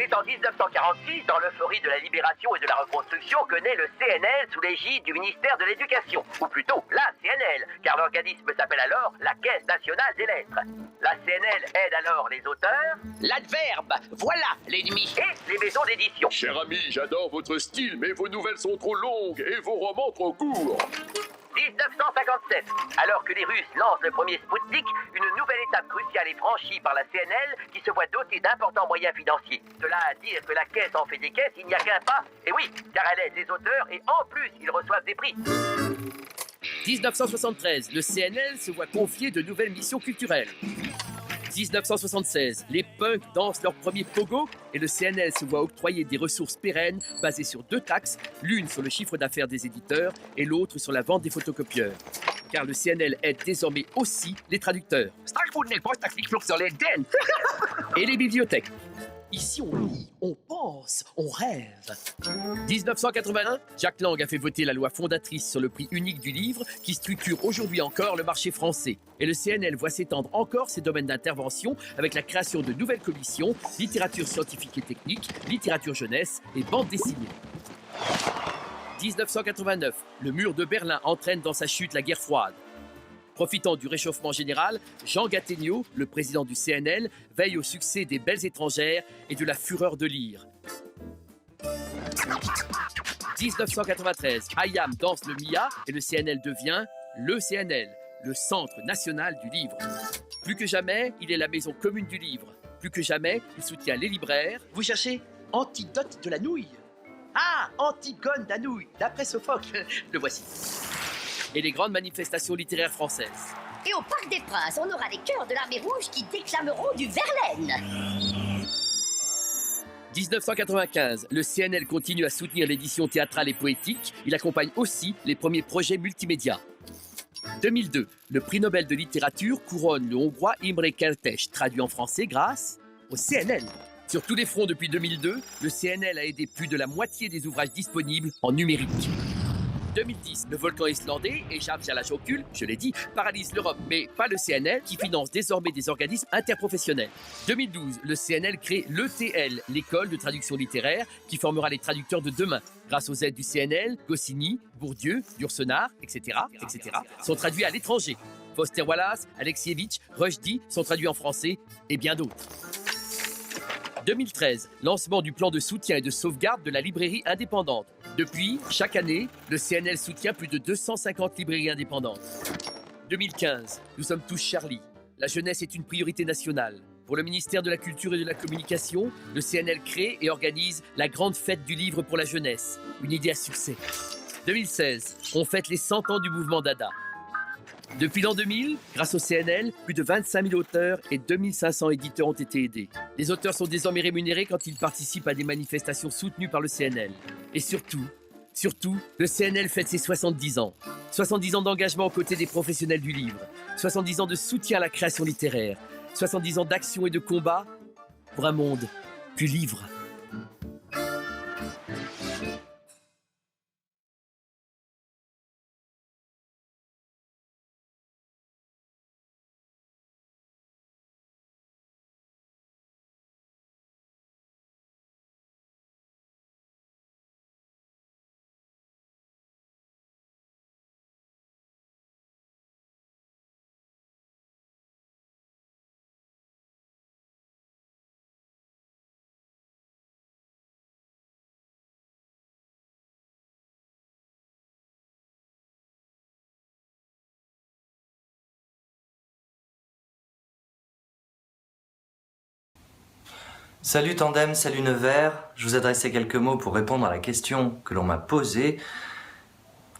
C'est en 1946, dans l'euphorie de la libération et de la reconstruction, que naît le CNL sous l'égide du ministère de l'Éducation. Ou plutôt, la CNL, car l'organisme s'appelle alors la Caisse nationale des lettres. La CNL aide alors les auteurs... L'adverbe, voilà l'ennemi. Et les maisons d'édition. Cher ami, j'adore votre style, mais vos nouvelles sont trop longues et vos romans trop courts. 1957. Alors que les Russes lancent le premier Spoutnik, une nouvelle étape cruciale est franchie par la CNL qui se voit dotée d'importants moyens financiers. Cela à dire que la caisse en fait des caisses, il n'y a qu'un pas. Et oui, car elle aide les auteurs et en plus, ils reçoivent des prix. 1973, le CNL se voit confier de nouvelles missions culturelles. 1976, les punks dansent leur premier pogo et le CNL se voit octroyer des ressources pérennes basées sur 2 taxes, l'une sur le chiffre d'affaires des éditeurs et l'autre sur la vente des photocopieurs. Car le CNL aide désormais aussi les traducteurs. Et les bibliothèques. Ici, on lit, on pense, on rêve. 1981, Jack Lang a fait voter la loi fondatrice sur le prix unique du livre qui structure aujourd'hui encore le marché français. Et le CNL voit s'étendre encore ses domaines d'intervention avec la création de nouvelles commissions, littérature scientifique et technique, littérature jeunesse et bande dessinée. 1989, le mur de Berlin entraîne dans sa chute la guerre froide. Profitant du réchauffement général, Jean Gattegno, le président du CNL, veille au succès des belles étrangères et de la fureur de lire. 1993, Hayam danse le Mia et le CNL devient le CNL, le Centre national du livre. Plus que jamais, il est la maison commune du livre. Plus que jamais, il soutient les libraires. Vous cherchez Antidote de la nouille? Ah, Antigone d'Anouille, d'après Sophocle. Le voici. Et les grandes manifestations littéraires françaises. Et au Parc des Princes, on aura les chœurs de l'Armée Rouge qui déclameront du Verlaine. 1995, le CNL continue à soutenir l'édition théâtrale et poétique. Il accompagne aussi les premiers projets multimédia. 2002, le prix Nobel de littérature couronne le Hongrois Imre Kertész, traduit en français grâce au CNL. Sur tous les fronts depuis 2002, le CNL a aidé plus de la moitié des ouvrages disponibles en numérique. 2010, le volcan islandais, échappe à la jocule, je l'ai dit, paralyse l'Europe, mais pas le CNL, qui finance désormais des organismes interprofessionnels. 2012, le CNL crée l'ETL, l'école de traduction littéraire, qui formera les traducteurs de demain. Grâce aux aides du CNL, Goscinny, Bourdieu, Yourcenar, etc., sont traduits à l'étranger. Foster Wallace, Alexievitch, Rushdie sont traduits en français, et bien d'autres. 2013, lancement du plan de soutien et de sauvegarde de la librairie indépendante. Depuis, chaque année, le CNL soutient plus de 250 librairies indépendantes. 2015, nous sommes tous Charlie. La jeunesse est une priorité nationale. Pour le ministère de la Culture et de la Communication, le CNL crée et organise la grande fête du livre pour la jeunesse. Une idée à succès. 2016, on fête les 100 ans du mouvement Dada. Depuis l'an 2000, grâce au CNL, plus de 25 000 auteurs et 2500 éditeurs ont été aidés. Les auteurs sont désormais rémunérés quand ils participent à des manifestations soutenues par le CNL. Et surtout, le CNL fête ses 70 ans. 70 ans d'engagement aux côtés des professionnels du livre. 70 ans de soutien à la création littéraire. 70 ans d'action et de combat pour un monde plus libre. Salut Tandem, salut Nevers. Je vous adressais quelques mots pour répondre à la question que l'on m'a posée.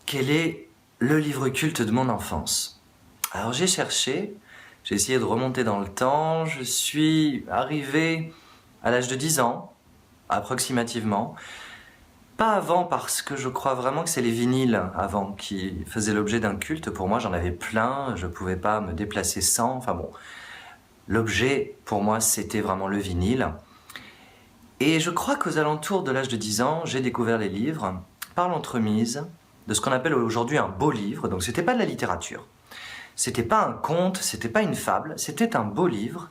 Quel est le livre culte de mon enfance? Alors j'ai cherché, j'ai essayé de remonter dans le temps. Je suis arrivé à l'âge de 10 ans, approximativement. Pas avant, parce que je crois vraiment que c'est les vinyles avant qui faisaient l'objet d'un culte. Pour moi, j'en avais plein, je pouvais pas me déplacer sans. Enfin bon, l'objet pour moi c'était vraiment le vinyle. Et je crois qu'aux alentours de l'âge de 10 ans, j'ai découvert les livres par l'entremise de ce qu'on appelle aujourd'hui un beau livre. Donc c'était pas de la littérature, c'était pas un conte, c'était pas une fable, c'était un beau livre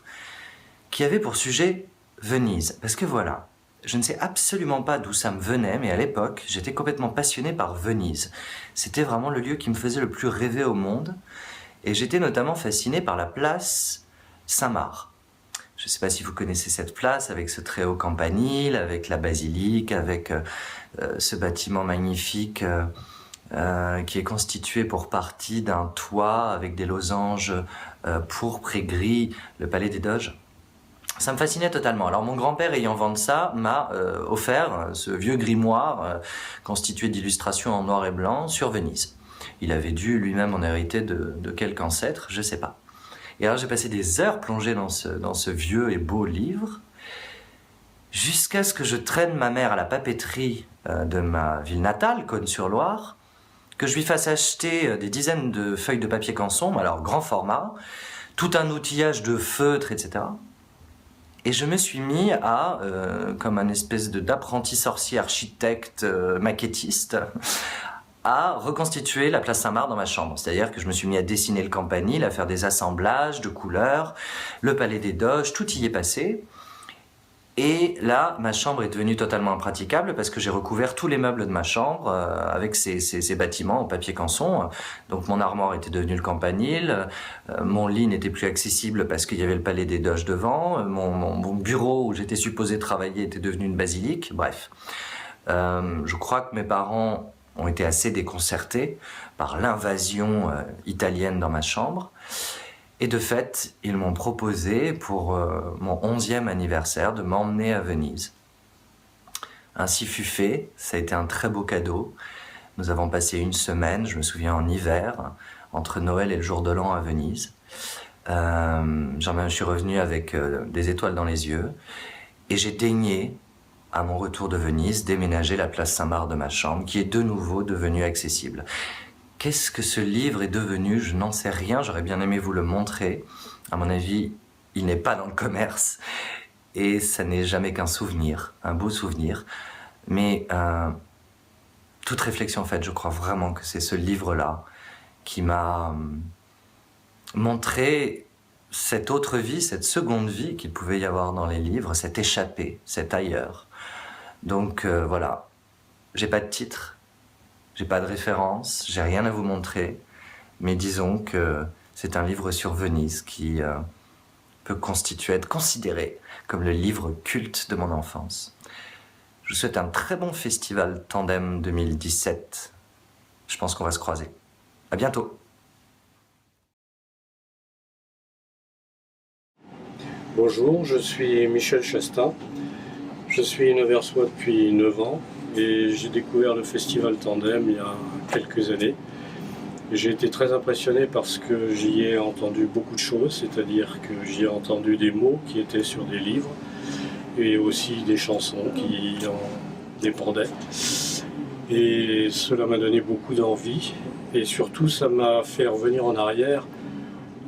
qui avait pour sujet Venise. Parce que voilà, Je ne sais absolument pas d'où ça me venait, mais à l'époque, j'étais complètement passionné par Venise. C'était vraiment le lieu qui me faisait le plus rêver au monde. Et j'étais notamment fasciné par la place Saint-Marc. Je ne sais pas si vous connaissez cette place, avec ce très haut campanile, avec la basilique, avec ce bâtiment magnifique qui est constitué pour partie d'un toit avec des losanges pourpres et gris, le Palais des Doges. Ça me fascinait totalement. Alors mon grand-père, ayant vendu ça, m'a offert ce vieux grimoire constitué d'illustrations en noir et blanc sur Venise. Il avait dû lui-même en hériter de quelque ancêtre, je ne sais pas. Et alors j'ai passé des heures plongées dans ce vieux et beau livre, jusqu'à ce que je traîne ma mère à la papeterie de ma ville natale, Cosne-sur-Loire, que je lui fasse acheter des dizaines de feuilles de papier canson, alors grand format, tout un outillage de feutre, etc. Et je me suis mis à, comme un espèce d'apprenti sorcier architecte maquettiste, à reconstituer la place Saint-Marc dans ma chambre. C'est-à-dire que je me suis mis à dessiner le campanile, à faire des assemblages de couleurs, le Palais des Doges, tout y est passé. Et là, ma chambre est devenue totalement impraticable parce que j'ai recouvert tous les meubles de ma chambre avec ces bâtiments en papier canson. Donc mon armoire était devenue le campanile, mon lit n'était plus accessible parce qu'il y avait le Palais des Doges devant, mon bureau où j'étais supposé travailler était devenu une basilique, bref. Je crois que mes parents ont été assez déconcertés par l'invasion italienne dans ma chambre. Et de fait, ils m'ont proposé pour mon 11e anniversaire de m'emmener à Venise. Ainsi fut fait, ça a été un très beau cadeau. Nous avons passé une semaine, je me souviens en hiver, entre Noël et le jour de l'an à Venise. Je suis revenu avec des étoiles dans les yeux et j'ai daigné, à mon retour de Venise, déménager la place Saint-Marc de ma chambre, qui est de nouveau devenue accessible. Qu'est-ce que ce livre est devenu? Je n'en sais rien, j'aurais bien aimé vous le montrer. À mon avis, il n'est pas dans le commerce. Et ça n'est jamais qu'un souvenir, un beau souvenir. Mais toute réflexion faite, je crois vraiment que c'est ce livre-là qui m'a montré cette autre vie, cette seconde vie qu'il pouvait y avoir dans les livres, cet échappé, cet ailleurs. Donc voilà, j'ai pas de titre. J'ai pas de référence, j'ai rien à vous montrer, mais disons que c'est un livre sur Venise qui peut être considéré comme le livre culte de mon enfance. Je vous souhaite un très bon festival Tandem 2017. Je pense qu'on va se croiser. À bientôt. Bonjour, je suis Michel Chastain. Je suis Naversois depuis 9 ans. Et j'ai découvert le festival Tandem il y a quelques années. J'ai été très impressionné parce que j'y ai entendu beaucoup de choses, c'est-à-dire que j'y ai entendu des mots qui étaient sur des livres et aussi des chansons qui en dépendaient. Et cela m'a donné beaucoup d'envie et surtout ça m'a fait revenir en arrière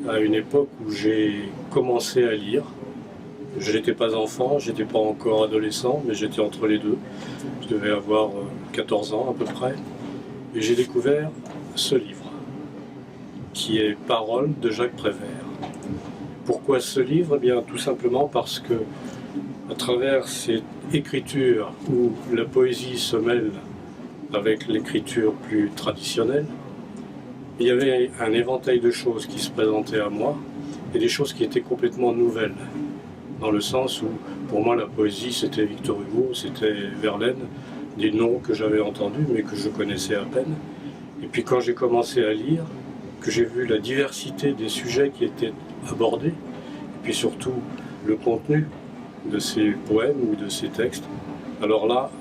à une époque où j'ai commencé à lire. Je n'étais pas enfant, je n'étais pas encore adolescent, mais j'étais entre les deux. Je devais avoir 14 ans à peu près. Et j'ai découvert ce livre, qui est Paroles de Jacques Prévert. Pourquoi ce livre? Eh bien, tout simplement parce que, à travers cette écriture où la poésie se mêle avec l'écriture plus traditionnelle, il y avait un éventail de choses qui se présentaient à moi, et des choses qui étaient complètement nouvelles. Dans le sens où, pour moi, la poésie, c'était Victor Hugo, c'était Verlaine, des noms que j'avais entendus, mais que je connaissais à peine. Et puis quand j'ai commencé à lire, que j'ai vu la diversité des sujets qui étaient abordés, et puis surtout le contenu de ces poèmes ou de ces textes, alors là,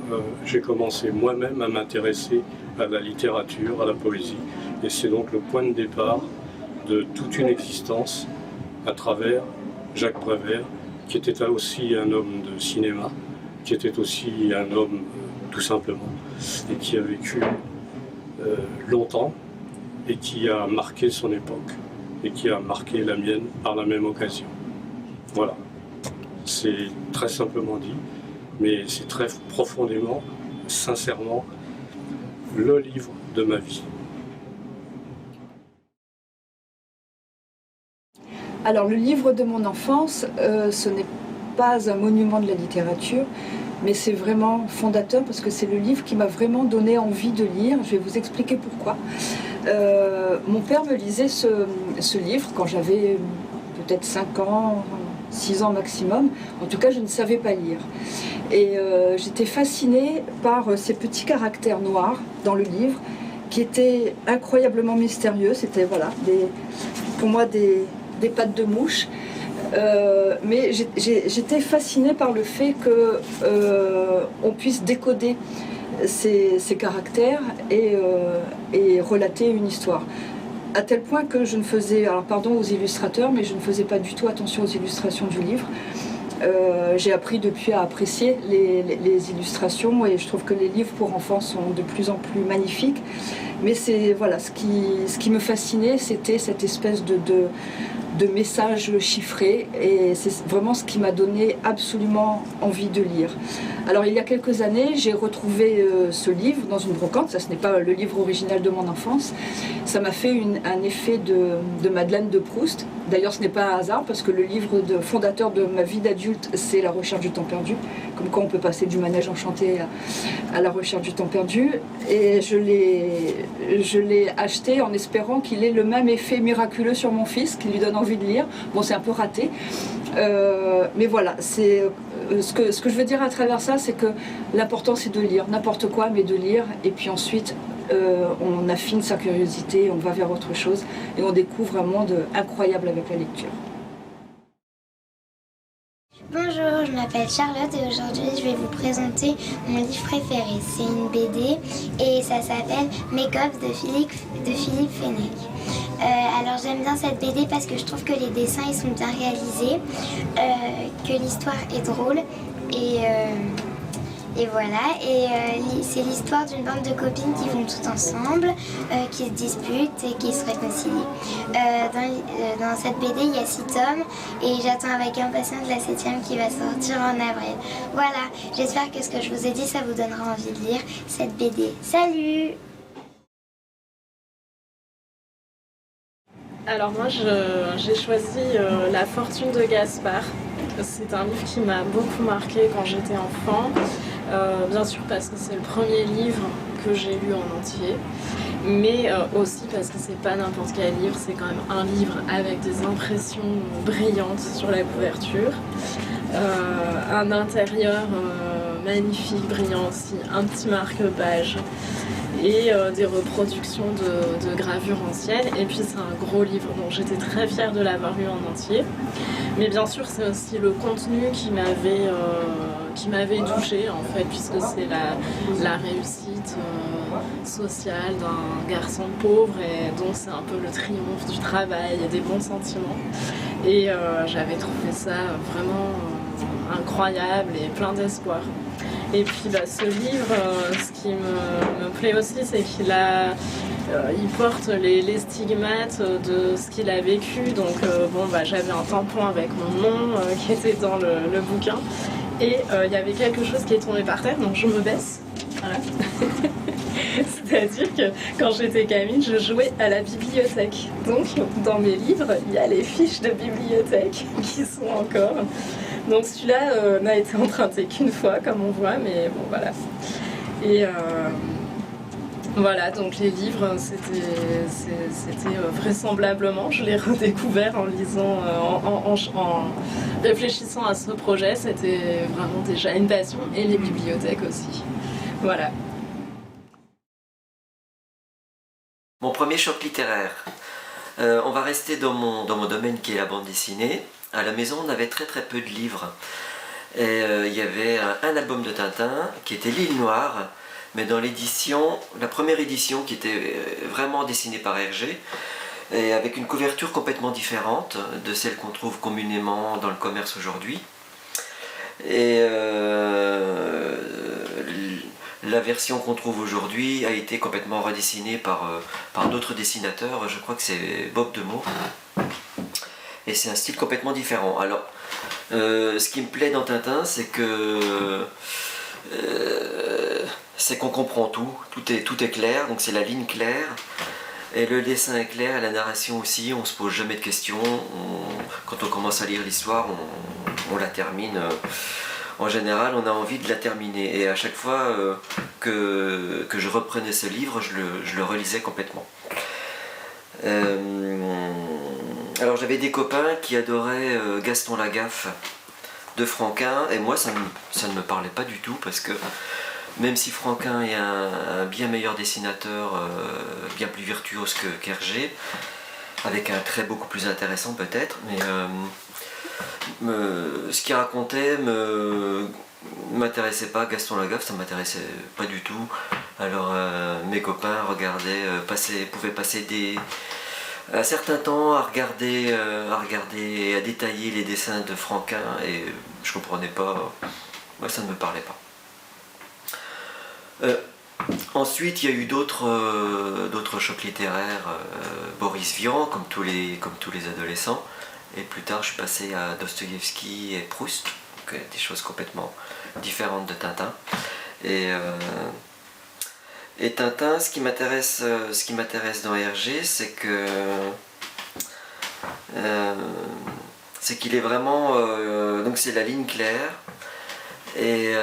j'ai commencé moi-même à m'intéresser à la littérature, à la poésie, et c'est donc le point de départ de toute une existence à travers Jacques Prévert, qui était aussi un homme de cinéma, qui était aussi un homme tout simplement, et qui a vécu longtemps, et qui a marqué son époque, et qui a marqué la mienne par la même occasion. Voilà, c'est très simplement dit, mais c'est très profondément, sincèrement, le livre de ma vie. Alors le livre de mon enfance, ce n'est pas un monument de la littérature, mais c'est vraiment fondateur parce que c'est le livre qui m'a vraiment donné envie de lire. Je vais vous expliquer pourquoi. Mon père me lisait ce livre quand j'avais peut-être 5 ans, 6 ans maximum. En tout cas, je ne savais pas lire. Et j'étais fascinée par ces petits caractères noirs dans le livre qui étaient incroyablement mystérieux. C'était pour moi des pattes de mouche. Mais j'étais fascinée par le fait qu'on puisse décoder ces caractères et relater une histoire. À tel point que je ne faisais, alors pardon aux illustrateurs, mais je ne faisais pas du tout attention aux illustrations du livre. J'ai appris depuis à apprécier les illustrations et je trouve que les livres pour enfants sont de plus en plus magnifiques. Mais c'est voilà, ce qui me fascinait, c'était cette espèce de messages chiffrés et c'est vraiment ce qui m'a donné absolument envie de lire. Alors il y a quelques années, j'ai retrouvé ce livre dans une brocante. Ça, ce n'est pas le livre original de mon enfance. Ça m'a fait un effet de Madeleine de Proust. D'ailleurs, ce n'est pas un hasard parce que le livre fondateur de ma vie d'adulte, c'est La recherche du temps perdu. Comme quoi on peut passer du manège enchanté à La recherche du temps perdu. Et je l'ai acheté en espérant qu'il ait le même effet miraculeux sur mon fils, qui lui donne envie de lire. Bon, c'est un peu raté. Mais voilà, ce que je veux dire à travers ça, c'est que l'important c'est de lire, n'importe quoi, mais de lire. Et puis ensuite, on affine sa curiosité, on va vers autre chose et on découvre un monde incroyable avec la lecture. Bonjour, je m'appelle Charlotte et aujourd'hui je vais vous présenter mon livre préféré. C'est une BD et ça s'appelle Make-up de Philippe Fenech. Alors j'aime bien cette BD parce que je trouve que les dessins ils sont bien réalisés, que l'histoire est drôle et voilà. Et c'est l'histoire d'une bande de copines qui vont toutes ensemble, qui se disputent et qui se réconcilient. Dans cette BD il y a 6 tomes et j'attends avec impatience la 7e qui va sortir en avril. Voilà, j'espère que ce que je vous ai dit ça vous donnera envie de lire cette BD. Salut! Alors moi j'ai choisi La fortune de Gaspard. C'est un livre qui m'a beaucoup marqué quand j'étais enfant. Bien sûr parce que c'est le premier livre que j'ai lu en entier, mais aussi parce que c'est pas n'importe quel livre, c'est quand même un livre avec des impressions brillantes sur la couverture, un intérieur magnifique, brillant aussi, un petit marque-page et des reproductions de gravures anciennes. Et puis c'est un gros livre, donc j'étais très fière de l'avoir lu en entier. Mais bien sûr c'est aussi le contenu qui m'avait touchée en fait, puisque c'est la réussite sociale d'un garçon pauvre et donc c'est un peu le triomphe du travail et des bons sentiments. Et j'avais trouvé ça vraiment incroyable et plein d'espoir. Et puis ce livre, ce qui me plaît aussi, c'est il porte les stigmates de ce qu'il a vécu. Donc j'avais un tampon avec mon nom qui était dans le bouquin. Et il y avait quelque chose qui est tombé par terre, donc je me baisse. Voilà. C'est-à-dire que quand j'étais gamine, je jouais à la bibliothèque. Donc dans mes livres, il y a les fiches de bibliothèque qui sont encore. Donc celui-là n'a été emprunté qu'une fois, comme on voit, mais bon voilà. Et voilà, donc les livres, c'était vraisemblablement, je l'ai redécouvert en lisant, en réfléchissant à ce projet, c'était vraiment déjà une passion, et les bibliothèques aussi. Voilà. Mon premier choc littéraire. On va rester dans mon domaine qui est la bande dessinée. À la maison, on avait très peu de livres. Et il y avait un album de Tintin qui était L'Île Noire, mais dans la première édition qui était vraiment dessinée par Hergé, et avec une couverture complètement différente de celle qu'on trouve communément dans le commerce aujourd'hui. Et la version qu'on trouve aujourd'hui a été complètement redessinée par d'autres dessinateurs, je crois que c'est Bob Demau. Et c'est un style complètement différent. Alors, ce qui me plaît dans Tintin, c'est qu'on comprend tout est clair, donc c'est la ligne claire, et le dessin est clair, et la narration aussi, on se pose jamais de questions, quand on commence à lire l'histoire, on la termine, en général, on a envie de la terminer. Et à chaque fois que je reprenais ce livre, je le relisais complètement. Alors j'avais des copains qui adoraient Gaston Lagaffe de Franquin, et moi ça ne me parlait pas du tout, parce que même si Franquin est un bien meilleur dessinateur, bien plus virtuose qu'Hergé, avec un trait beaucoup plus intéressant peut-être, mais ce qu'il racontait m'intéressait pas. Gaston Lagaffe, ça m'intéressait pas du tout. Alors mes copains regardaient, pouvaient passer un certain temps à regarder et à détailler les dessins de Franquin, et je comprenais pas. Moi, ça ne me parlait pas. Ensuite, il y a eu d'autres chocs littéraires. Boris Vian, comme tous les adolescents. Et plus tard, je suis passé à Dostoïevski et Proust, donc des choses complètement différentes de Tintin. Et Tintin, ce qui m'intéresse dans Hergé, c'est qu'il est vraiment, donc c'est la ligne claire, et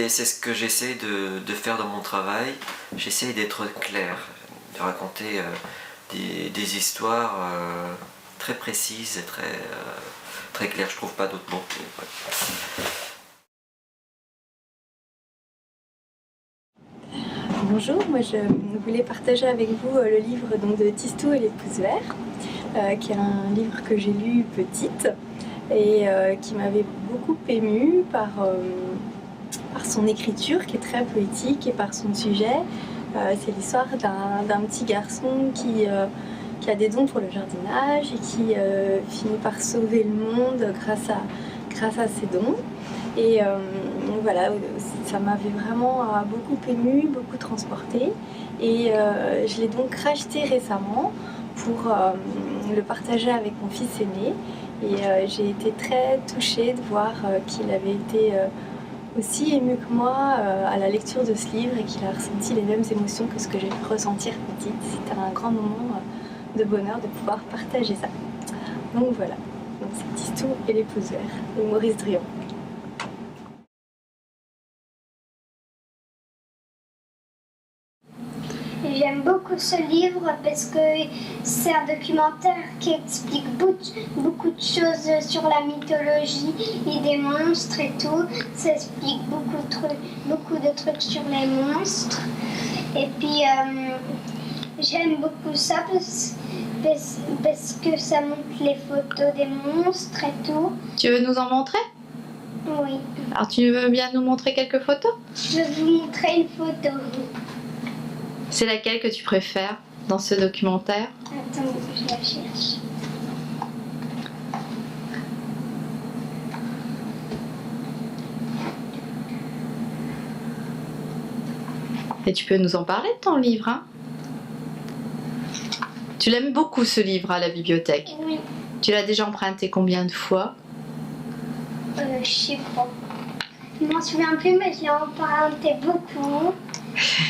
c'est ce que j'essaie de faire dans mon travail. J'essaie d'être clair, de raconter des histoires très précises et très claires. Je trouve pas d'autres mots. Ouais. Bonjour, moi je voulais partager avec vous le livre donc, de Thistou et les pouces verts, qui est un livre que j'ai lu petite et qui m'avait beaucoup émue par son écriture qui est très poétique et par son sujet. C'est l'histoire d'un petit garçon qui a des dons pour le jardinage et qui finit par sauver le monde grâce à ses dons. Et voilà, ça m'avait vraiment beaucoup émue, beaucoup transportée. Et je l'ai donc racheté récemment pour le partager avec mon fils aîné. Et j'ai été très touchée de voir qu'il avait été aussi ému que moi à la lecture de ce livre et qu'il a ressenti les mêmes émotions que ce que j'ai pu ressentir petite. C'était un grand moment de bonheur de pouvoir partager ça. Donc voilà, donc c'est Thistou et les pouces verts de Maurice Druon. J'aime beaucoup ce livre parce que c'est un documentaire qui explique beaucoup de choses sur la mythologie et des monstres et tout. Ça explique beaucoup de trucs sur les monstres. Et puis j'aime beaucoup ça parce que ça montre les photos des monstres et tout. Tu veux nous en montrer ? Oui. Alors tu veux bien nous montrer quelques photos ? Je vais vous montrer une photo. C'est laquelle que tu préfères dans ce documentaire ? Attends, je la cherche. Et tu peux nous en parler de ton livre, hein ? Tu l'aimes beaucoup ce livre à la bibliothèque ? Oui. Tu l'as déjà emprunté combien de fois ? Je sais pas. Je m'en souviens plus, mais je l'ai emprunté beaucoup.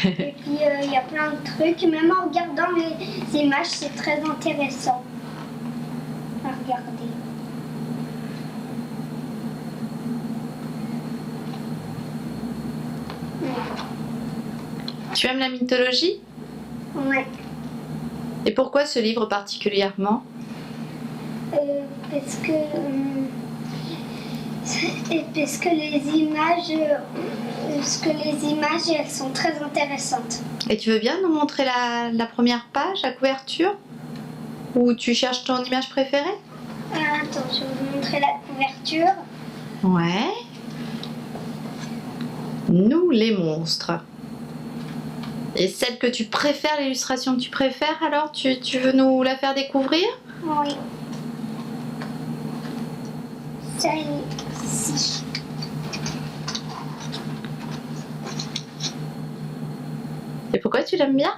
Et puis il y a plein de trucs, même en regardant les images, c'est très intéressant à regarder. Tu aimes la mythologie ? Ouais. Et pourquoi ce livre particulièrement ? Parce que les images, elles sont très intéressantes. Et tu veux bien nous montrer la première page, la couverture ? Ou tu cherches ton image préférée ? Attends, je vais vous montrer la couverture. Ouais. Nous les monstres. Et celle que tu préfères, l'illustration que tu préfères, alors tu veux nous la faire découvrir ? Oui. Celle-ci. Et pourquoi tu l'aimes bien ?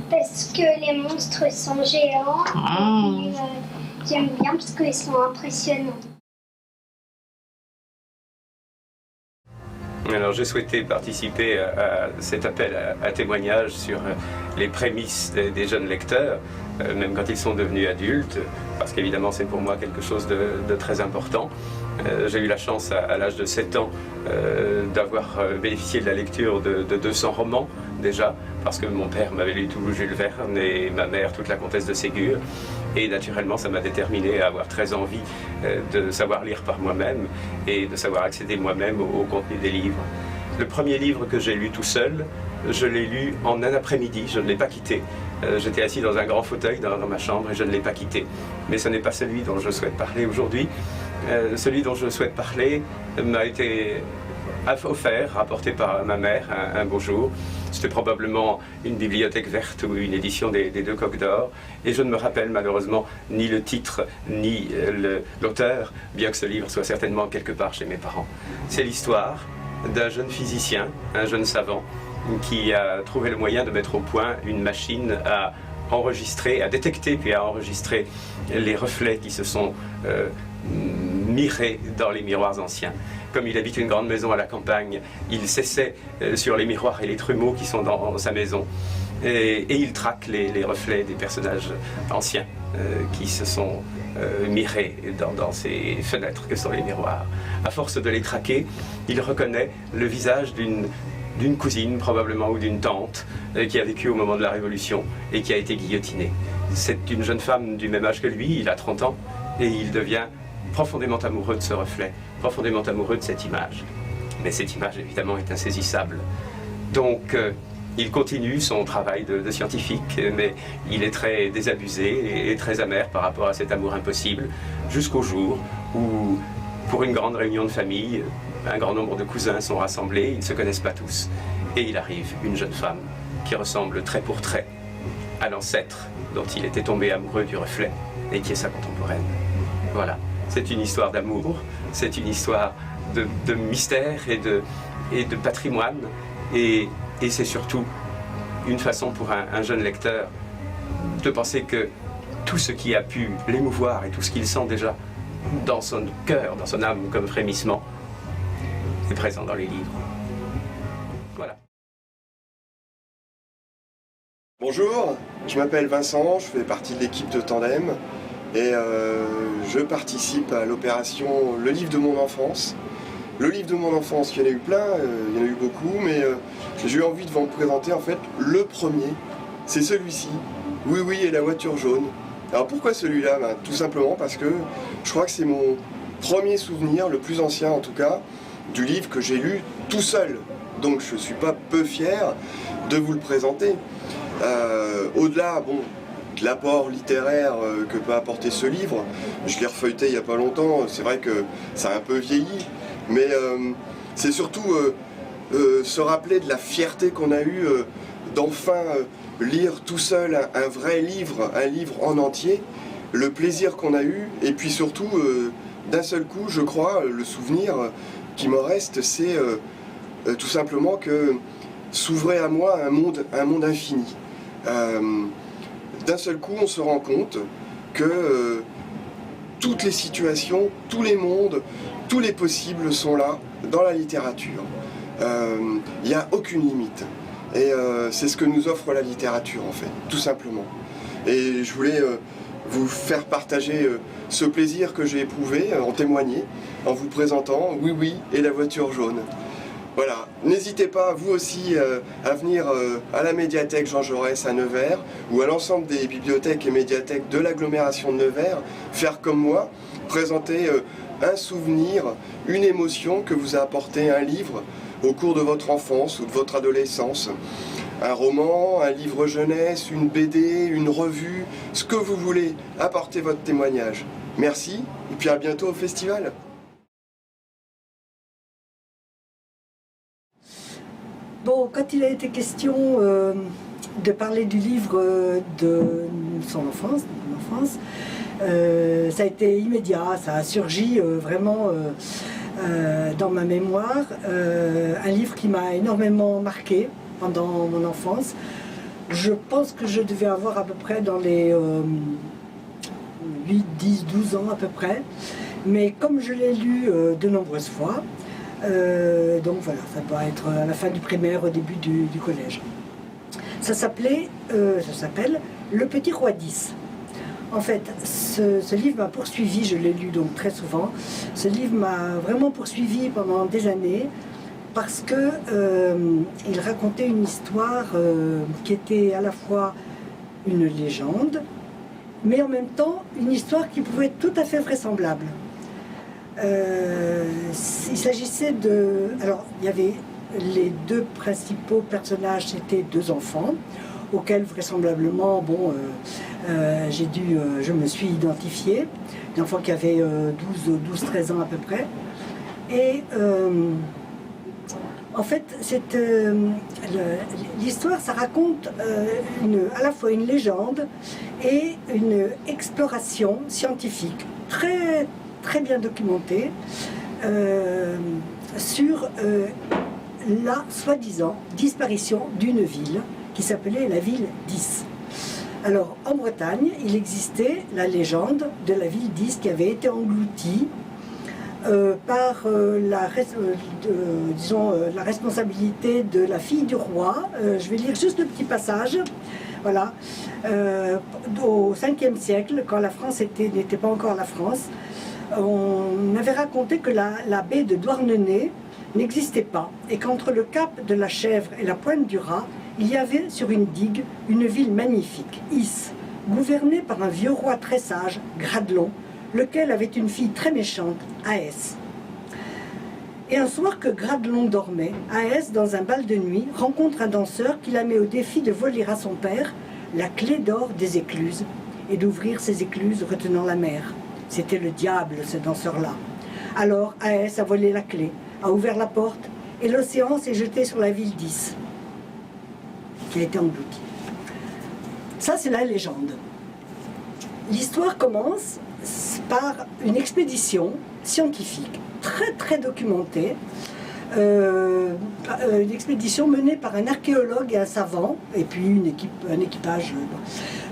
Parce que les monstres sont géants. Et puis, j'aime bien parce qu'ils sont impressionnants. Alors j'ai souhaité participer à cet appel à témoignages sur les prémices des jeunes lecteurs, même quand ils sont devenus adultes, parce qu'évidemment c'est pour moi quelque chose de très important. J'ai eu la chance à l'âge de 7 ans d'avoir bénéficié de la lecture de 200 romans déjà, parce que mon père m'avait lu tout Jules Verne et ma mère toute la comtesse de Ségur. Et naturellement, ça m'a déterminé à avoir très envie de savoir lire par moi-même et de savoir accéder moi-même au contenu des livres. Le premier livre que j'ai lu tout seul, je l'ai lu en un après-midi, je ne l'ai pas quitté. J'étais assis dans un grand fauteuil dans ma chambre et je ne l'ai pas quitté. Mais ce n'est pas celui dont je souhaite parler aujourd'hui. Celui dont je souhaite parler m'a été offert, rapporté par ma mère un beau jour. C'était probablement une bibliothèque verte ou une édition des Deux Coqs d'Or. Et je ne me rappelle malheureusement ni le titre, ni l'auteur, bien que ce livre soit certainement quelque part chez mes parents. C'est l'histoire d'un jeune physicien, un jeune savant, qui a trouvé le moyen de mettre au point une machine à enregistrer, à détecter puis à enregistrer les reflets qui se sont mirés dans les miroirs anciens. Comme il habite une grande maison à la campagne, il s'essaie sur les miroirs et les trumeaux qui sont dans sa maison. Et il traque les reflets des personnages anciens qui se sont mirés dans ces fenêtres que sont les miroirs. À force de les traquer, il reconnaît le visage d'une cousine probablement ou d'une tante qui a vécu au moment de la Révolution et qui a été guillotinée. C'est une jeune femme du même âge que lui, il a 30 ans, et il devient profondément amoureux de ce reflet, profondément amoureux de cette image. Mais cette image, évidemment, est insaisissable. Donc, il continue son travail de scientifique, mais il est très désabusé et très amer par rapport à cet amour impossible, jusqu'au jour où, pour une grande réunion de famille, un grand nombre de cousins sont rassemblés, ils ne se connaissent pas tous. Et il arrive une jeune femme qui ressemble trait pour trait à l'ancêtre dont il était tombé amoureux du reflet et qui est sa contemporaine. Voilà. C'est une histoire d'amour, c'est une histoire de mystère et de patrimoine, et c'est surtout une façon pour un jeune lecteur de penser que tout ce qui a pu l'émouvoir et tout ce qu'il sent déjà dans son cœur, dans son âme comme frémissement, est présent dans les livres. Voilà. Bonjour, je m'appelle Vincent, je fais partie de l'équipe de Tandem. Et je participe à l'opération Le livre de mon enfance. Le livre de mon enfance, il y en a eu plein, il y en a eu beaucoup, mais j'ai eu envie de vous présenter en fait le premier. C'est celui-ci, Oui Oui et la voiture jaune. Alors pourquoi celui-là? Tout simplement parce que je crois que c'est mon premier souvenir, le plus ancien en tout cas, du livre que j'ai lu tout seul. Donc je ne suis pas peu fier de vous le présenter. Au-delà, bon, de l'apport littéraire que peut apporter ce livre. Je l'ai refeuilleté il n'y a pas longtemps, c'est vrai que ça a un peu vieilli, mais c'est surtout se rappeler de la fierté qu'on a eue d'enfin lire tout seul un vrai livre, un livre en entier, le plaisir qu'on a eu, et puis surtout, d'un seul coup, je crois, le souvenir qui me reste, c'est tout simplement que s'ouvrait à moi un monde infini. D'un seul coup, on se rend compte que toutes les situations, tous les mondes, tous les possibles sont là, dans la littérature. Il n'y a aucune limite. Et c'est ce que nous offre la littérature, en fait, tout simplement. Et je voulais vous faire partager ce plaisir que j'ai éprouvé, en témoigner, en vous présentant Oui Oui et la voiture jaune. Voilà, n'hésitez pas vous aussi à venir à la médiathèque Jean Jaurès à Nevers ou à l'ensemble des bibliothèques et médiathèques de l'agglomération de Nevers, faire comme moi, présenter un souvenir, une émotion que vous a apporté un livre au cours de votre enfance ou de votre adolescence. Un roman, un livre jeunesse, une BD, une revue, ce que vous voulez, apportez votre témoignage. Merci et puis à bientôt au festival. Bon, quand il a été question de parler du livre de son enfance, ça a été immédiat, ça a surgi vraiment dans ma mémoire. Un livre qui m'a énormément marqué pendant mon enfance. Je pense que je devais avoir à peu près dans les 8, 10, 12 ans à peu près. Mais comme je l'ai lu de nombreuses fois, Donc voilà, ça doit être à la fin du primaire, au début du collège. Ça s'appelle Le Petit Roi 10. En fait, ce livre m'a poursuivi, je l'ai lu donc très souvent. Ce livre m'a vraiment poursuivi pendant des années parce que il racontait une histoire qui était à la fois une légende, mais en même temps une histoire qui pouvait être tout à fait vraisemblable. Il s'agissait de... Alors, il y avait les deux principaux personnages, c'était deux enfants, auxquels vraisemblablement, bon, je me suis identifiée, des enfants qui avaient 12-13 ans à peu près. Et en fait, l'histoire, ça raconte à la fois une légende et une exploration scientifique très, très bien documentée sur la soi-disant disparition d'une ville qui s'appelait la ville d'Is. Alors, en Bretagne, il existait la légende de la ville d'Is qui avait été engloutie par la responsabilité de la fille du roi. Je vais lire juste le petit passage. Voilà. Au 5e siècle, quand la France n'était pas encore la France, on avait raconté que la baie de Douarnenez n'existait pas et qu'entre le cap de la Chèvre et la pointe du Raz, il y avait sur une digue une ville magnifique, Is, gouvernée par un vieux roi très sage, Gradelon, lequel avait une fille très méchante, Aès. Et un soir que Gradelon dormait, Aès, dans un bal de nuit, rencontre un danseur qui la met au défi de voler à son père la clé d'or des écluses et d'ouvrir ces écluses retenant la mer. C'était le diable, ce danseur-là. Alors Aès a volé la clé, a ouvert la porte et l'océan s'est jeté sur la ville d'Is, qui a été engloutie. Ça, c'est la légende. L'histoire commence par une expédition scientifique très très documentée, une expédition menée par un archéologue et un savant, et puis un équipage,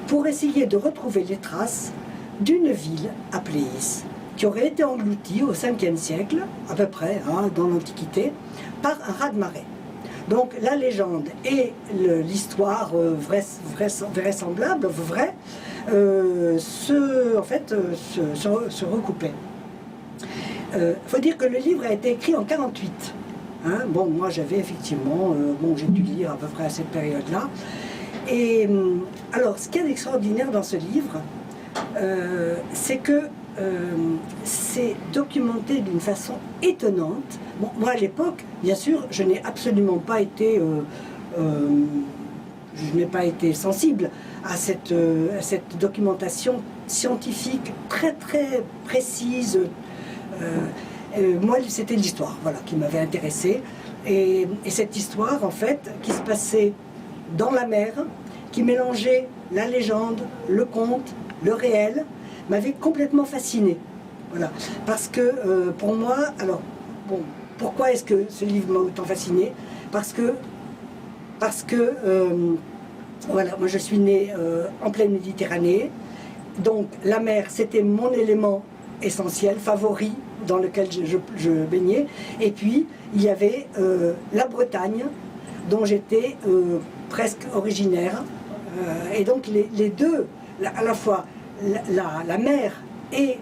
pour essayer de retrouver les traces d'une ville appelée Is, qui aurait été engloutie au 5e siècle, à peu près, dans l'Antiquité, par un raz-de-marée. Donc la légende et l'histoire vraisemblable, vraie, se recoupaient. Faut dire que le livre a été écrit en 48. Bon, moi j'avais effectivement, j'ai dû lire à peu près à cette période-là. Et alors, ce qu'il y a d'extraordinaire dans ce livre, c'est que c'est documenté d'une façon étonnante. Bon, moi à l'époque, bien sûr, je n'ai absolument pas été, sensible à cette documentation scientifique très très précise. Moi, c'était l'histoire, voilà, qui m'avait intéressée. Et cette histoire, en fait, qui se passait dans la mer, qui mélangeait la légende, le conte, le réel, m'avait complètement fascinée. Voilà. Parce que, pour moi, alors, bon, pourquoi est-ce que ce livre m'a autant fascinée? Parce que voilà, moi je suis née en pleine Méditerranée, donc la mer, c'était mon élément essentiel, favori, dans lequel je baignais. Et puis, il y avait la Bretagne, dont j'étais presque originaire. Et donc, les deux, à la fois la mer et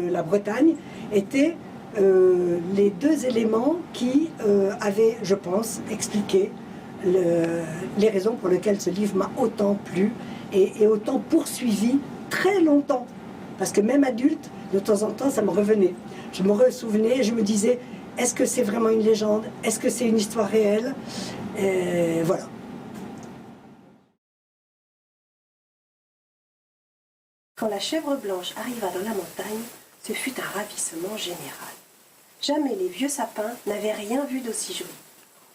la Bretagne, étaient les deux éléments qui avaient, je pense, expliqué les raisons pour lesquelles ce livre m'a autant plu et autant poursuivi très longtemps. Parce que même adulte, de temps en temps, ça me revenait. Je me ressouvenais, je me disais, est-ce que c'est vraiment une légende? Est-ce que c'est une histoire réelle? Et voilà. Quand la chèvre blanche arriva dans la montagne, ce fut un ravissement général. Jamais les vieux sapins n'avaient rien vu d'aussi joli.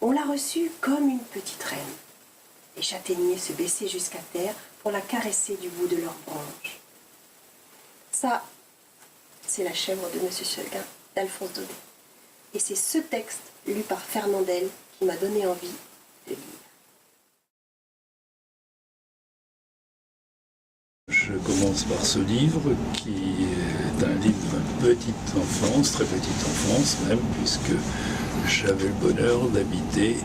On la reçut comme une petite reine. Les châtaigniers se baissaient jusqu'à terre pour la caresser du bout de leurs branches. Ça, c'est La chèvre de Monsieur Seguin, d'Alphonse Daudet. Et c'est ce texte, lu par Fernandel, qui m'a donné envie de lire. Je commence par ce livre, qui est un livre de petite enfance, très petite enfance même, puisque j'avais le bonheur d'habiter,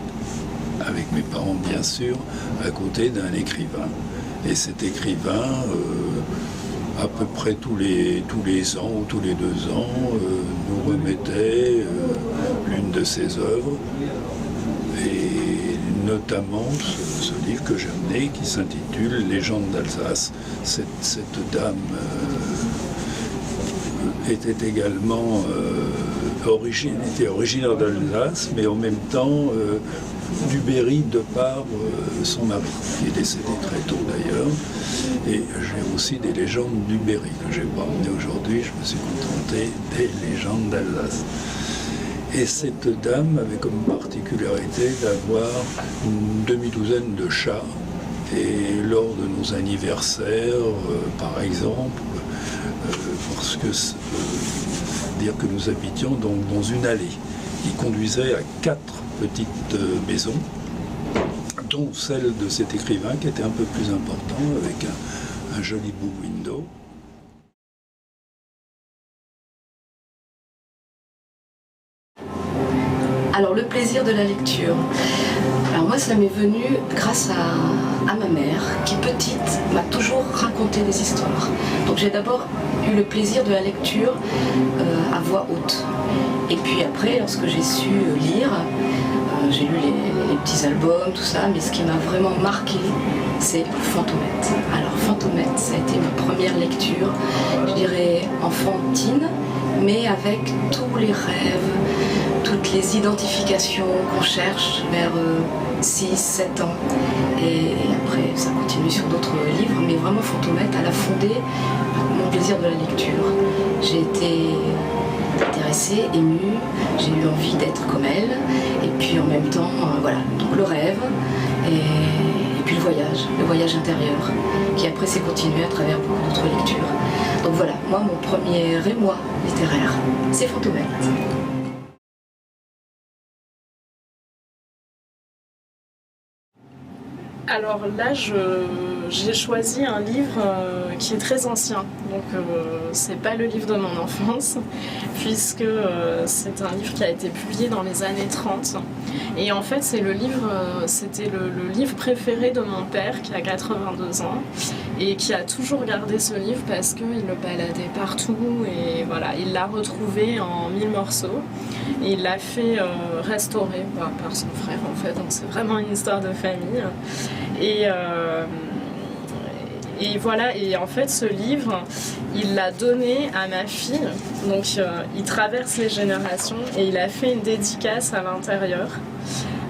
avec mes parents bien sûr, à côté d'un écrivain. Et cet écrivain, à peu près tous les ans ou tous les 2 ans, nous remettait l'une de ses œuvres. Et notamment ce livre que j'ai amené qui s'intitule Légende d'Alsace. Cette dame était également originaire d'Alsace, mais en même temps du Berry de par son mari, qui est décédé très tôt d'ailleurs. Et j'ai aussi des légendes du Berry que je n'ai pas emmenées aujourd'hui, je me suis contenté des légendes d'Alsace. Et cette dame avait comme particularité d'avoir une demi-douzaine de chats. Et lors de nos anniversaires, par exemple, parce que dire que nous habitions donc dans une allée qui conduisait à 4 petites maisons, dont celle de cet écrivain qui était un peu plus important, avec un joli bow window. Alors le plaisir de la lecture. Alors moi ça m'est venu grâce à ma mère qui petite m'a toujours raconté des histoires. Donc j'ai d'abord eu le plaisir de la lecture à voix haute. Et puis après lorsque j'ai su lire, j'ai lu les petits albums, tout ça, mais ce qui m'a vraiment marqué c'est Fantomette. Alors Fantomette ça a été ma première lecture, je dirais enfantine, mais avec tous les rêves, toutes les identifications qu'on cherche vers 6-7 ans. Et après, ça continue sur d'autres livres, mais vraiment Fantomette, elle a fondé mon plaisir de la lecture. J'ai été intéressée, émue, j'ai eu envie d'être comme elle, et puis en même temps, voilà, donc le rêve, et puis le voyage intérieur, qui après s'est continué à travers beaucoup d'autres lectures. Donc voilà, moi, mon premier émoi littéraire, c'est Fantomette. Alors là, j'ai choisi un livre qui est très ancien, donc c'est pas le livre de mon enfance, puisque c'est un livre qui a été publié dans les années 30. Et en fait, c'était le livre préféré de mon père, qui a 82 ans, et qui a toujours gardé ce livre parce qu'il le baladait partout, et voilà, il l'a retrouvé en 1000 morceaux, et il l'a fait restaurer par son frère, en fait, donc c'est vraiment une histoire de famille. Et voilà, et en fait ce livre, il l'a donné à ma fille, donc il traverse les générations, et il a fait une dédicace à l'intérieur,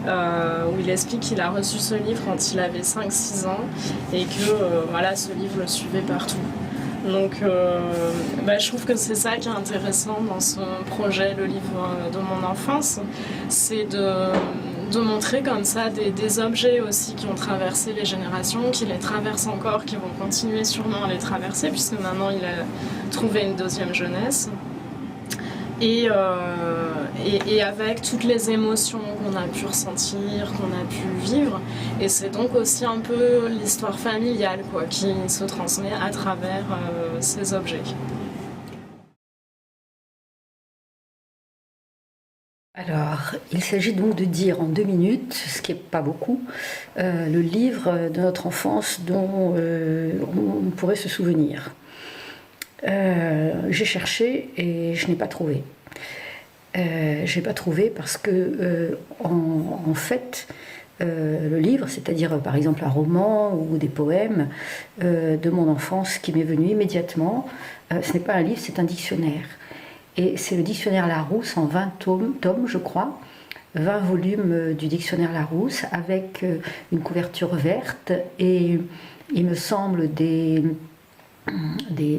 où il explique qu'il a reçu ce livre quand il avait 5-6 ans, et que voilà, ce livre le suivait partout. Donc je trouve que c'est ça qui est intéressant dans ce projet, le livre de mon enfance, c'est de montrer comme ça des objets aussi qui ont traversé les générations, qui les traversent encore, qui vont continuer sûrement à les traverser, puisque maintenant il a trouvé une deuxième jeunesse. Et avec toutes les émotions qu'on a pu ressentir, qu'on a pu vivre. Et c'est donc aussi un peu l'histoire familiale qui se transmet à travers ces objets. Alors, il s'agit donc de dire en 2 minutes, ce qui n'est pas beaucoup, le livre de notre enfance dont on pourrait se souvenir. J'ai cherché et je n'ai pas trouvé. Je n'ai pas trouvé parce que, en fait, le livre, c'est-à-dire par exemple un roman ou des poèmes de mon enfance qui m'est venu immédiatement, ce n'est pas un livre, c'est un dictionnaire. Et c'est le dictionnaire Larousse en 20 tomes, je crois, 20 volumes du dictionnaire Larousse avec une couverture verte et, il me semble, des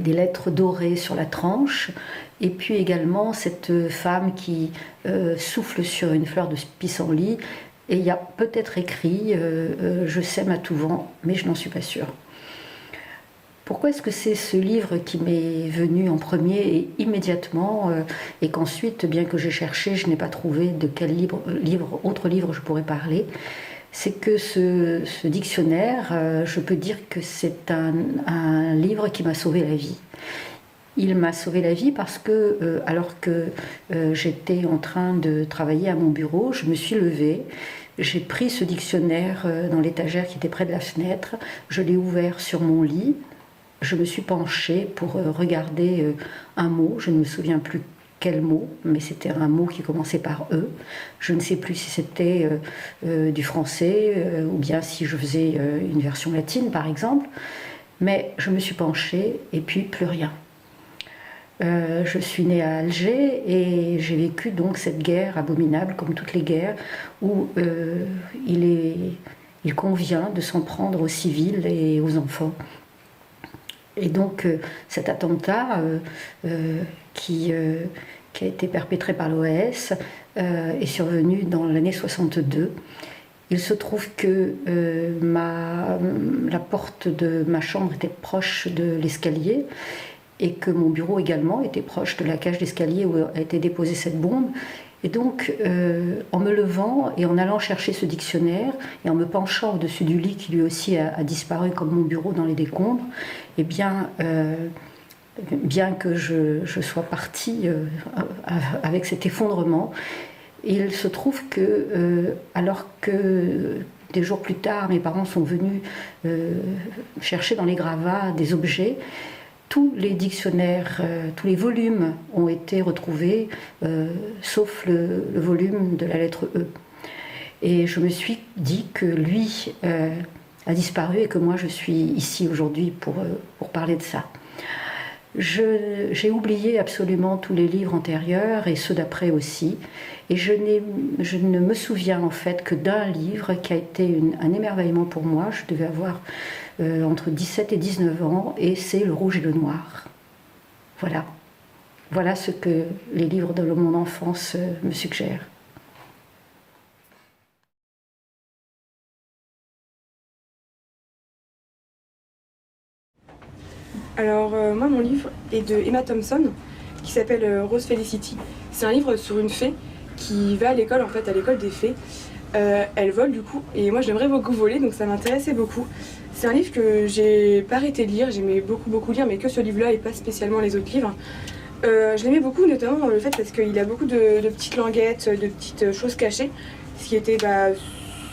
lettres dorées sur la tranche, et puis également cette femme qui souffle sur une fleur de pissenlit, et il y a peut-être écrit je sème à tout vent, mais je n'en suis pas sûre. Pourquoi est-ce que c'est ce livre qui m'est venu en premier et immédiatement, et qu'ensuite, bien que j'ai cherché, je n'ai pas trouvé de quel autre livre je pourrais parler? C'est que ce dictionnaire, je peux dire que c'est un livre qui m'a sauvé la vie. Il m'a sauvé la vie parce que, alors que j'étais en train de travailler à mon bureau, je me suis levée, j'ai pris ce dictionnaire dans l'étagère qui était près de la fenêtre, je l'ai ouvert sur mon lit, je me suis penchée pour regarder un mot, je ne me souviens plus quel mot, mais c'était un mot qui commençait par E. Je ne sais plus si c'était du français ou bien si je faisais une version latine par exemple, mais je me suis penchée et puis plus rien. Je suis née à Alger et j'ai vécu donc cette guerre abominable, comme toutes les guerres, où il convient de s'en prendre aux civils et aux enfants. Et donc cet attentat qui a été perpétré par l'OAS est survenu dans l'année 62. Il se trouve que la porte de ma chambre était proche de l'escalier et que mon bureau également était proche de la cage d'escalier où a été déposée cette bombe. Et donc, en me levant et en allant chercher ce dictionnaire et en me penchant au-dessus du lit qui lui aussi a disparu comme mon bureau dans les décombres, eh bien que je sois partie avec cet effondrement, il se trouve que, alors que des jours plus tard, mes parents sont venus chercher dans les gravats des objets, tous les dictionnaires, tous les volumes ont été retrouvés, sauf le volume de la lettre E. Et je me suis dit que lui a disparu et que moi je suis ici aujourd'hui pour parler de ça. J'ai oublié absolument tous les livres antérieurs et ceux d'après aussi. Et je ne me souviens en fait que d'un livre qui a été un émerveillement pour moi. Je devais avoir entre 17 et 19 ans et c'est Le Rouge et le Noir. Voilà. Voilà ce que les livres de mon enfance me suggèrent. Alors moi mon livre est de Emma Thompson qui s'appelle Rose Felicity. C'est un livre sur une fée qui va à l'école en fait, à l'école des fées. Elle vole du coup et moi j'aimerais beaucoup voler donc ça m'intéressait beaucoup. C'est un livre que j'ai pas arrêté de lire, j'aimais beaucoup lire mais que ce livre là et pas spécialement les autres livres. Je l'aimais beaucoup notamment dans le fait parce qu'il a beaucoup de petites languettes, de petites choses cachées, ce qui était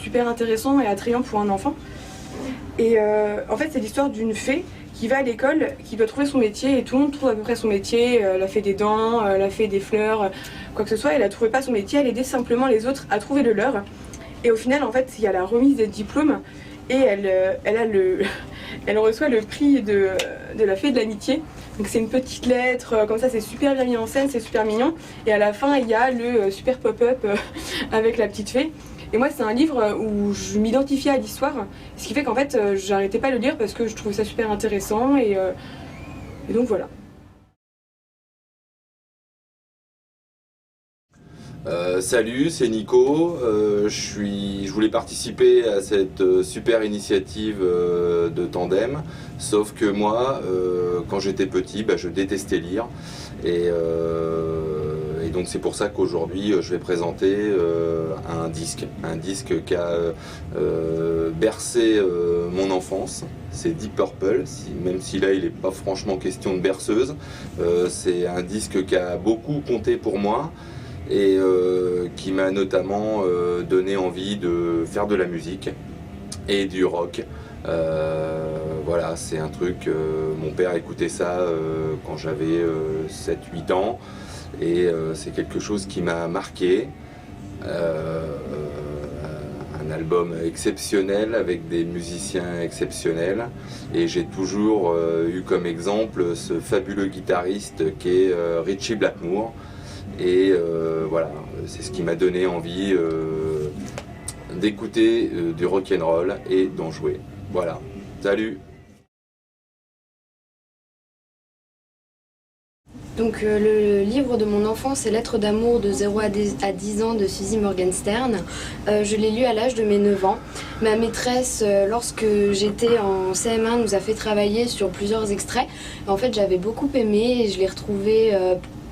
super intéressant et attrayant pour un enfant. Et en fait c'est l'histoire d'une fée qui va à l'école, qui doit trouver son métier et tout le monde trouve à peu près son métier, la fée des dents, la fée des fleurs, quoi que ce soit, elle ne trouvait pas son métier, elle aidait simplement les autres à trouver le leur. Et au final en fait il y a la remise des diplômes et elle reçoit le prix de la fée de l'amitié. Donc c'est une petite lettre, comme ça c'est super bien mis en scène, c'est super mignon. Et à la fin il y a le super pop-up avec la petite fée. Et moi c'est un livre où je m'identifiais à l'histoire, ce qui fait qu'en fait j'arrêtais pas de le lire parce que je trouvais ça super intéressant et donc voilà. Salut, c'est Nico. Je voulais participer à cette super initiative de Tandem, sauf que moi, quand j'étais petit, je détestais lire. Et donc c'est pour ça qu'aujourd'hui je vais présenter un disque qui a bercé mon enfance. C'est Deep Purple, même si là il n'est pas franchement question de berceuse. C'est un disque qui a beaucoup compté pour moi et qui m'a notamment donné envie de faire de la musique et du rock. Voilà, c'est un truc, mon père écoutait ça quand j'avais 7-8 ans et c'est quelque chose qui m'a marqué. Un album exceptionnel avec des musiciens exceptionnels et j'ai toujours eu comme exemple ce fabuleux guitariste qui est Ritchie Blackmore et voilà, c'est ce qui m'a donné envie d'écouter du rock'n'roll et d'en jouer. Voilà, salut! Donc le livre de mon enfance, c'est Lettres d'amour de 0 à 10 ans de Suzy Morgenstern. Je l'ai lu à l'âge de mes 9 ans. Ma maîtresse, lorsque j'étais en CM1, nous a fait travailler sur plusieurs extraits. En fait, j'avais beaucoup aimé et je l'ai retrouvé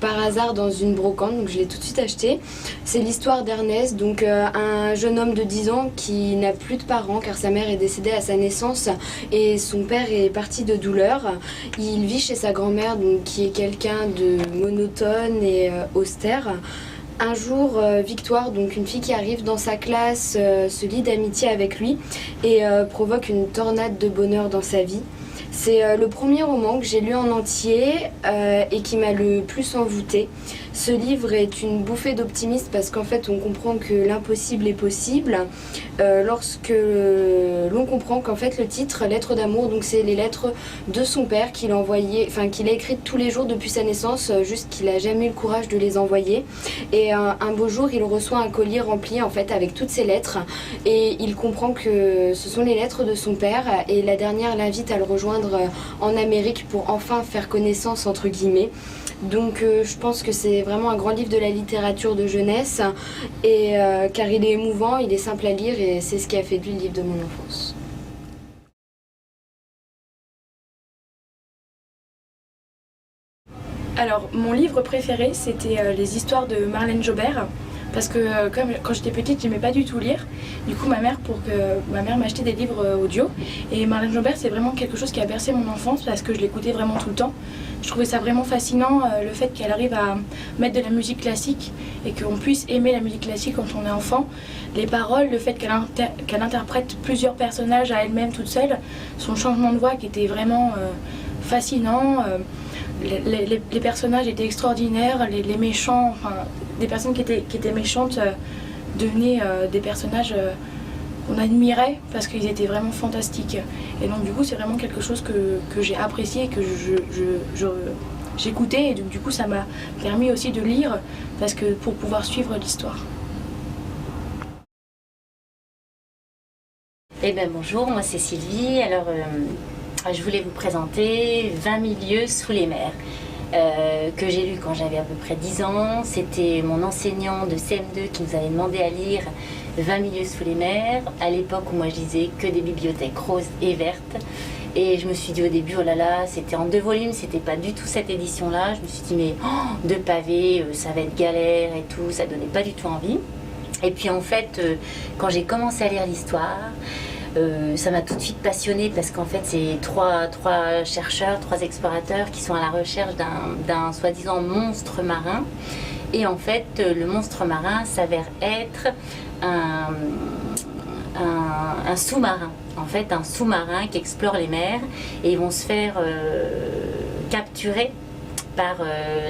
par hasard dans une brocante, donc je l'ai tout de suite acheté. C'est l'histoire d'Ernest, donc un jeune homme de 10 ans qui n'a plus de parents car sa mère est décédée à sa naissance et son père est parti de douleur. Il vit chez sa grand-mère, donc qui est quelqu'un de monotone et austère. Un jour, Victoire, donc une fille qui arrive dans sa classe, se lie d'amitié avec lui et provoque une tornade de bonheur dans sa vie. C'est le premier roman que j'ai lu en entier et qui m'a le plus envoûtée. Ce livre est une bouffée d'optimisme parce qu'en fait on comprend que l'impossible est possible lorsque l'on comprend qu'en fait le titre Lettres d'amour, donc c'est les lettres de son père qu'il a envoyées, enfin qu'il a écrites tous les jours depuis sa naissance, juste qu'il a jamais eu le courage de les envoyer. Et un beau jour il reçoit un collier rempli en fait avec toutes ces lettres et il comprend que ce sont les lettres de son père et la dernière l'invite à le rejoindre en Amérique pour enfin faire connaissance entre guillemets. Donc je pense que c'est vraiment un grand livre de la littérature de jeunesse et car il est émouvant, il est simple à lire et c'est ce qui a fait de lui le livre de mon enfance. Alors mon livre préféré c'était les histoires de Marlène Jobert. Parce que quand j'étais petite, j'aimais pas du tout lire. Du coup, ma mère m'achetait des livres audio. Et Marlène Jobert, c'est vraiment quelque chose qui a bercé mon enfance parce que je l'écoutais vraiment tout le temps. Je trouvais ça vraiment fascinant, le fait qu'elle arrive à mettre de la musique classique et qu'on puisse aimer la musique classique quand on est enfant. Les paroles, le fait qu'elle interprète plusieurs personnages à elle-même toute seule, son changement de voix qui était vraiment fascinant. Les personnages étaient extraordinaires, les méchants, enfin, des personnes qui étaient méchantes devenaient des personnages qu'on admirait parce qu'ils étaient vraiment fantastiques. Et donc du coup c'est vraiment quelque chose que j'ai apprécié et que j'écoutais et donc du coup ça m'a permis aussi de lire parce que pour pouvoir suivre l'histoire. Eh bien bonjour, moi c'est Sylvie. Alors je voulais vous présenter 20 000 lieues sous les mers, que j'ai lu quand j'avais à peu près 10 ans. C'était mon enseignant de CM2 qui nous avait demandé à lire 20 000 lieues sous les mers, à l'époque où moi je lisais que des bibliothèques roses et vertes. Et je me suis dit au début, oh là là, c'était en 2 volumes, c'était pas du tout cette édition-là. Je me suis dit, mais 2 pavés, ça va être galère et tout, ça donnait pas du tout envie. Et puis en fait, quand j'ai commencé à lire l'histoire, ça m'a tout de suite passionnée parce qu'en fait c'est trois chercheurs, 3 explorateurs qui sont à la recherche d'un soi-disant monstre marin et en fait le monstre marin s'avère être un sous-marin, en fait un sous-marin qui explore les mers et ils vont se faire capturer par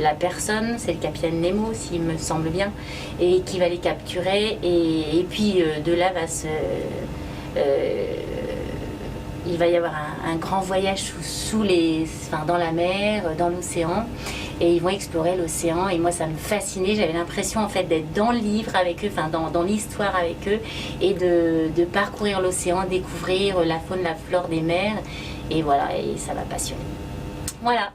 la personne, c'est le capitaine Nemo s'il me semble bien, et qui va les capturer et puis de là va il va y avoir un grand voyage dans la mer, dans l'océan et ils vont explorer l'océan et moi ça me fascinait, j'avais l'impression en fait d'être dans le livre avec eux, enfin dans l'histoire avec eux et de parcourir l'océan, découvrir la faune, la flore des mers et voilà, et ça m'a passionné. Voilà.